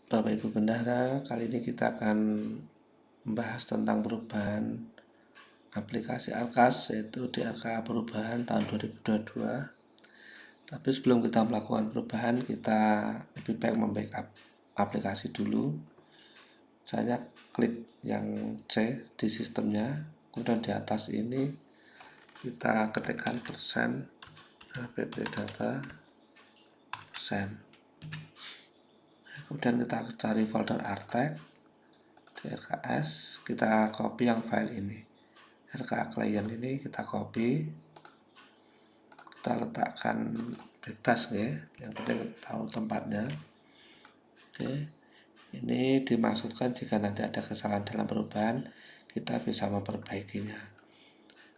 Bapak Ibu Bendahara, kali ini kita akan membahas tentang perubahan aplikasi Alkas, yaitu di RK perubahan tahun 2022. Tapi sebelum kita melakukan perubahan, kita lebih baik membackup aplikasi dulu. Saya klik yang C di sistemnya, kemudian di atas ini kita ketikkan persen app data persen. Kemudian kita cari folder artek di RKS, kita copy yang file ini, RK client ini kita copy, kita letakkan bebas ya, yang penting tahu tempatnya. Oke, ini dimaksudkan jika nanti ada kesalahan dalam perubahan, kita bisa memperbaikinya.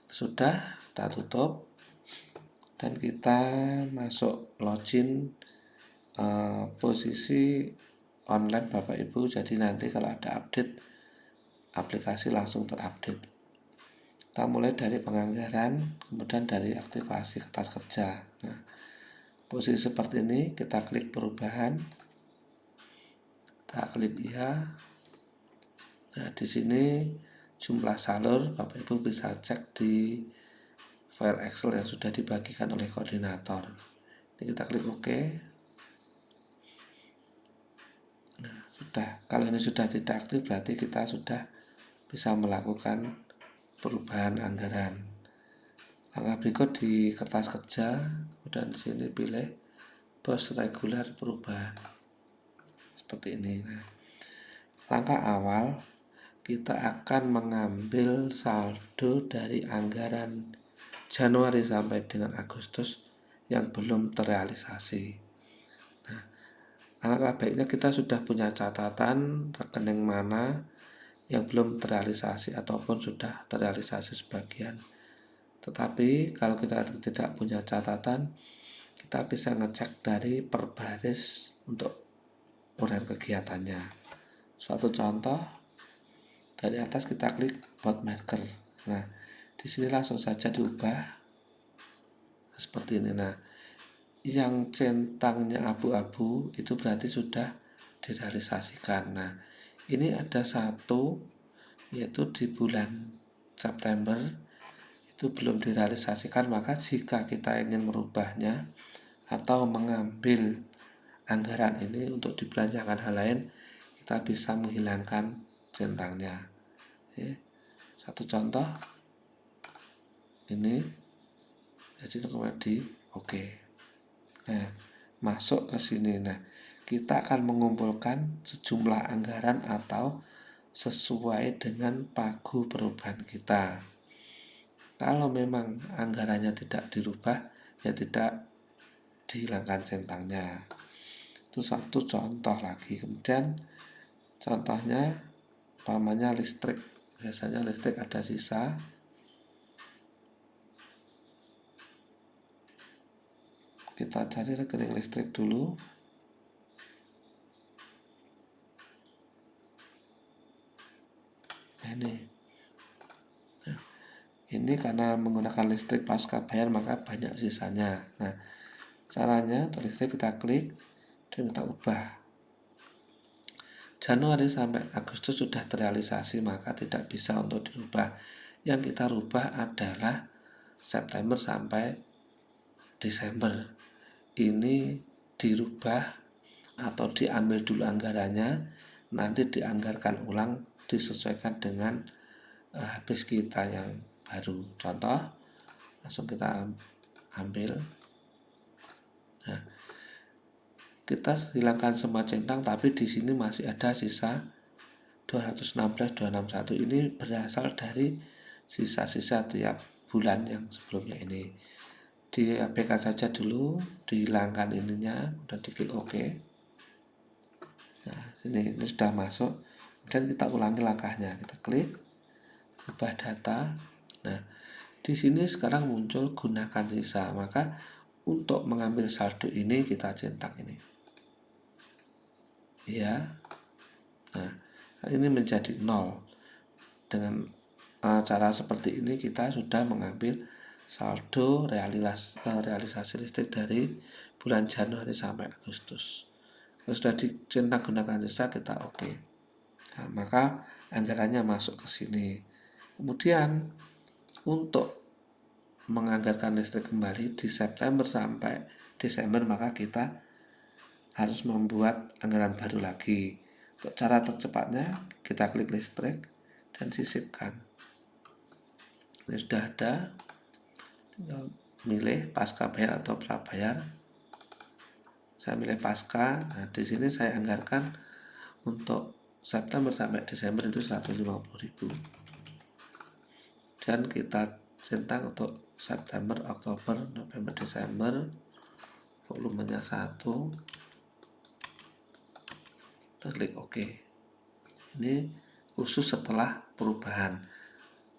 Sudah, kita tutup dan kita masuk login posisi online Bapak Ibu, jadi nanti kalau ada update aplikasi langsung terupdate. Kita mulai dari penganggaran, kemudian dari aktivasi kertas kerja. Nah, posisi seperti ini kita klik perubahan, kita klik iya. Nah, di sini jumlah salur Bapak Ibu bisa cek di file Excel yang sudah dibagikan oleh koordinator. Ini kita klik OK. Nah, sudah. Kalau ini sudah tidak aktif, berarti kita sudah bisa melakukan perubahan anggaran. Langkah berikut di kertas kerja, kemudian di sini pilih bos reguler perubahan seperti ini. Nah, langkah awal kita akan mengambil saldo dari anggaran Januari sampai dengan Agustus yang belum terrealisasi. Nah, alangkah baiknya kita sudah punya catatan rekening mana yang belum terrealisasi ataupun sudah terrealisasi sebagian. Tetapi kalau kita tidak punya catatan, kita bisa ngecek dari per baris untuk uraian kegiatannya. Suatu contoh, dari atas kita klik bold marker. Nah, di sini langsung saja diubah seperti ini. Nah, yang centangnya abu-abu itu berarti sudah direalisasikan. Nah, ini ada satu, yaitu di bulan September itu belum direalisasikan, maka jika kita ingin merubahnya atau mengambil anggaran ini untuk dibelanjakan hal lain, kita bisa menghilangkan centangnya. Satu contoh ini, jadi kemudian di OK. Nah, masuk ke sini. Nah, kita akan mengumpulkan sejumlah anggaran atau sesuai dengan pagu perubahan kita. Kalau memang anggarannya tidak dirubah, ya tidak dihilangkan centangnya. Itu satu contoh lagi. Kemudian contohnya umpamanya listrik. Biasanya listrik ada sisa. Kita cari rekening listrik dulu. Ini karena menggunakan listrik pasca bayar maka banyak sisanya. Nah, caranya untuk listrik kita klik dan kita ubah. Januari sampai Agustus sudah terrealisasi, maka tidak bisa untuk dirubah. Yang kita rubah adalah September sampai Desember. Ini dirubah atau diambil dulu anggarannya, nanti dianggarkan ulang disesuaikan dengan habis kita yang baru. Contoh, langsung kita ambil. Nah, kita hilangkan semua centang, tapi di sini masih ada sisa 216, 261. Ini berasal dari sisa-sisa tiap bulan yang sebelumnya ini. Diabaikan saja dulu, dihilangkan ininya, dan diklik OK. Nah, ini sudah masuk. Kemudian kita ulangi langkahnya. Kita klik, ubah data. Nah, di sini sekarang muncul gunakan sisa. Maka untuk mengambil saldo ini kita centang ini. Ya. Nah, ini menjadi 0. Dengan cara seperti ini kita sudah mengambil saldo realisasi listrik dari bulan Januari sampai Agustus. Kalau sudah dicentang gunakan sisa, kita oke. Nah, maka anggarannya masuk ke sini. Kemudian untuk menganggarkan listrik kembali di September sampai Desember, maka kita harus membuat anggaran baru lagi. Untuk cara tercepatnya, kita klik listrik dan sisipkan. Ini sudah ada, tinggal milih pasca bayar atau prabayar. Saya milih pasca. Nah, di sini saya anggarkan untuk September sampai Desember itu 150.000. Dan kita centang untuk September, Oktober, November, Desember, volumenya 1, dan klik OK. Ini khusus setelah perubahan.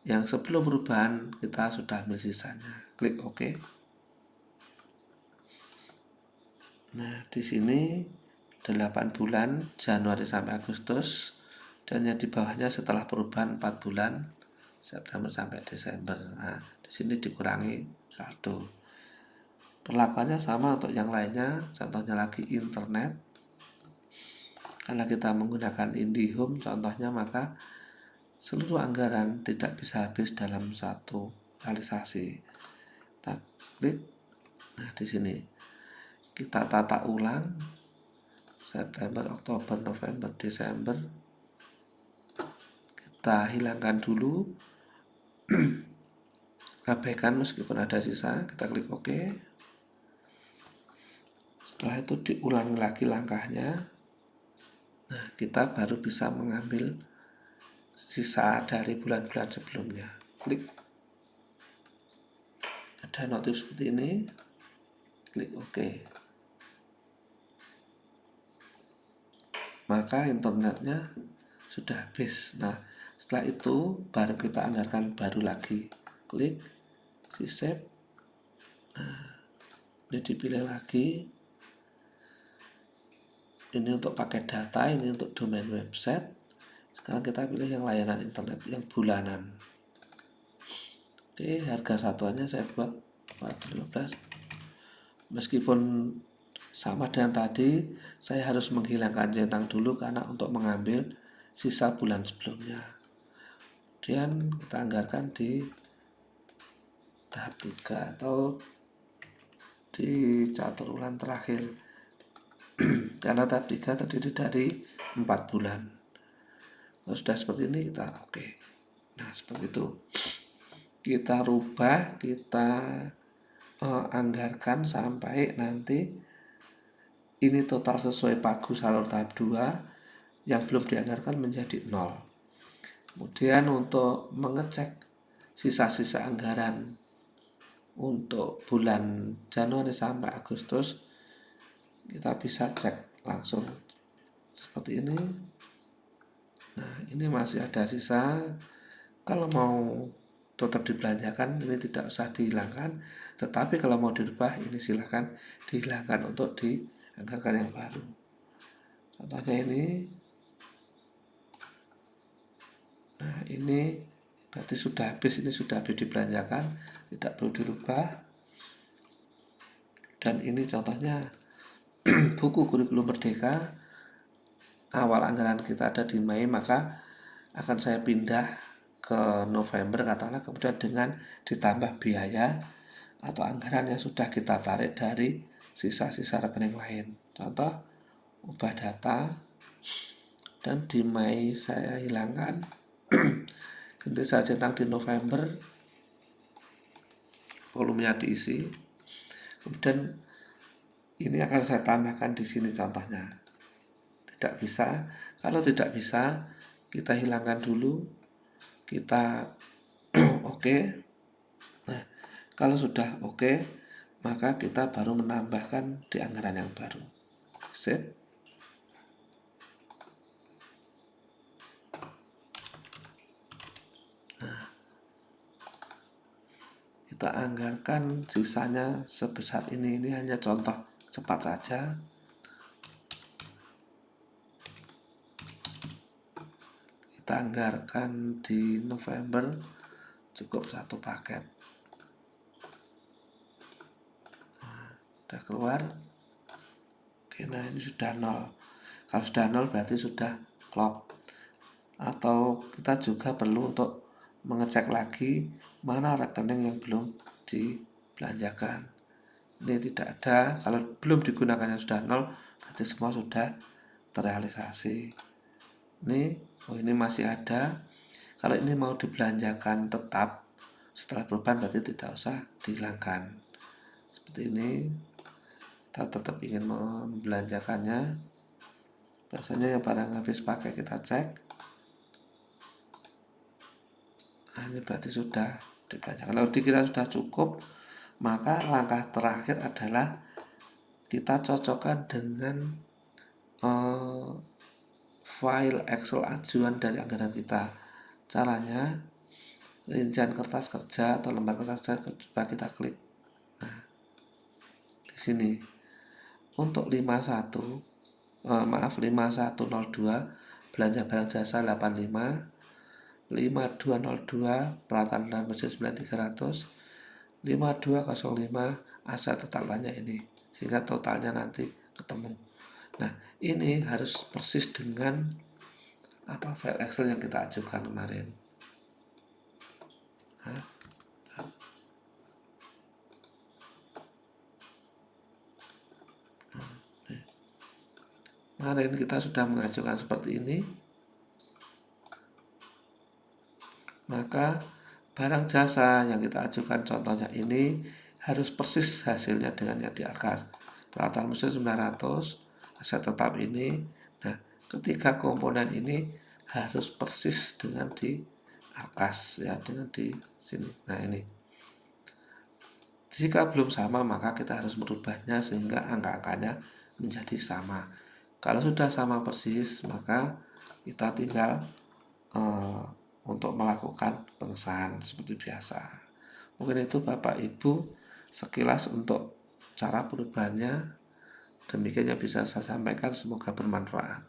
Yang sebelum perubahan kita sudah ambil sisanya. Klik OK. Nah, di sini 8 bulan, Januari sampai Agustus, dan yang di bawahnya setelah perubahan 4 bulan, September sampai Desember. Nah, di sini dikurangi 1. Perlakuannya sama untuk yang lainnya, contohnya lagi internet. Karena kita menggunakan IndiHome contohnya, maka seluruh anggaran tidak bisa habis dalam satu realisasi. Kita klik. Nah, di sini kita tata ulang September, Oktober, November, Desember. Kita hilangkan dulu, abaikan meskipun ada sisa, kita klik OK. Setelah itu diulangi lagi langkahnya. Nah, kita baru bisa mengambil sisa dari bulan-bulan sebelumnya. Klik. Ada notif seperti ini. Klik OK. Maka internetnya sudah habis. Nah, setelah itu baru kita anggarkan baru lagi. Klik save. Nah, ini dipilih lagi. Ini untuk pakai data, ini untuk domain website. Sekarang kita pilih yang layanan internet yang bulanan. Oke, harga satuannya saya buat 415. Meskipun sama dengan tadi, saya harus menghilangkan centang dulu karena untuk mengambil sisa bulan sebelumnya. Kemudian kita anggarkan di tahap 3 atau di catur ulang terakhir. Karena tahap 3 terdiri dari 4 bulan. Kalau sudah seperti ini kita oke. Nah, seperti itu. Kita rubah, kita anggarkan sampai nanti ini total sesuai pagu salur tahap 2, yang belum dianggarkan menjadi 0. Kemudian untuk mengecek sisa-sisa anggaran untuk bulan Januari sampai Agustus, kita bisa cek langsung seperti ini. Nah, ini masih ada sisa. Kalau mau tetap dibelanjakan, ini tidak usah dihilangkan. Tetapi kalau mau dirubah, ini silahkan dihilangkan untuk dianggarkan yang baru. Contohnya ini. Nah, ini berarti sudah habis, ini sudah habis dibelanjakan, tidak perlu dirubah. Dan ini contohnya buku kurikulum Merdeka. Awal anggaran kita ada di Mei, maka akan saya pindah ke November katakanlah, kemudian dengan ditambah biaya atau anggaran yang sudah kita tarik dari sisa-sisa rekening lain. Contoh, ubah data, dan di Mei saya hilangkan, ganti saya centang di November, volumenya diisi. Kemudian ini akan saya tambahkan di sini contohnya. Tidak bisa. Kalau tidak bisa, kita hilangkan dulu. Kita oke. Nah, kalau sudah oke, maka kita baru menambahkan di anggaran yang baru. Save. Nah, kita anggarkan sisanya sebesar ini. Ini hanya contoh cepat saja. Kita anggarkan di November cukup 1 paket. Nah, sudah keluar. Oke, nah ini sudah 0. Kalau sudah 0 berarti sudah klop. Atau kita juga perlu untuk mengecek lagi mana rekening yang belum dibelanjakan. Ini tidak ada, kalau belum digunakannya sudah 0 berarti semua sudah terrealisasi. Ini masih ada. Kalau ini mau dibelanjakan tetap setelah perubahan berarti tidak usah dihilangkan. Seperti ini, kita tetap ingin membelanjakannya. Biasanya yang barang habis pakai kita cek. Nah, ini berarti sudah dibelanjakan. Kalau dikira sudah cukup, maka langkah terakhir adalah kita cocokkan dengan file Excel ajuan dari anggaran kita. Caranya, rincian kertas kerja atau lembar kertas kerja coba kita klik. Nah, di sini untuk 5102 belanja barang jasa 85, 5202 peralatan dan mesin 9300, 5205 aset tetap lainnya ini, sehingga totalnya nanti ketemu. Nah, ini harus persis dengan file Excel yang kita ajukan kemarin. Kemarin kita sudah mengajukan seperti ini, maka barang jasa yang kita ajukan contohnya ini harus persis hasilnya dengan yang di atas. Peralatan mesin 900, aset tetap ini. Nah, ketiga komponen ini harus persis dengan di atas, ya, dengan di sini. Nah, ini. Jika belum sama, maka kita harus merubahnya sehingga angka-angkanya menjadi sama. Kalau sudah sama persis, maka kita tinggal untuk melakukan pengesahan seperti biasa. Mungkin itu Bapak Ibu sekilas untuk cara perubahannya. Demikian yang bisa saya sampaikan, semoga bermanfaat.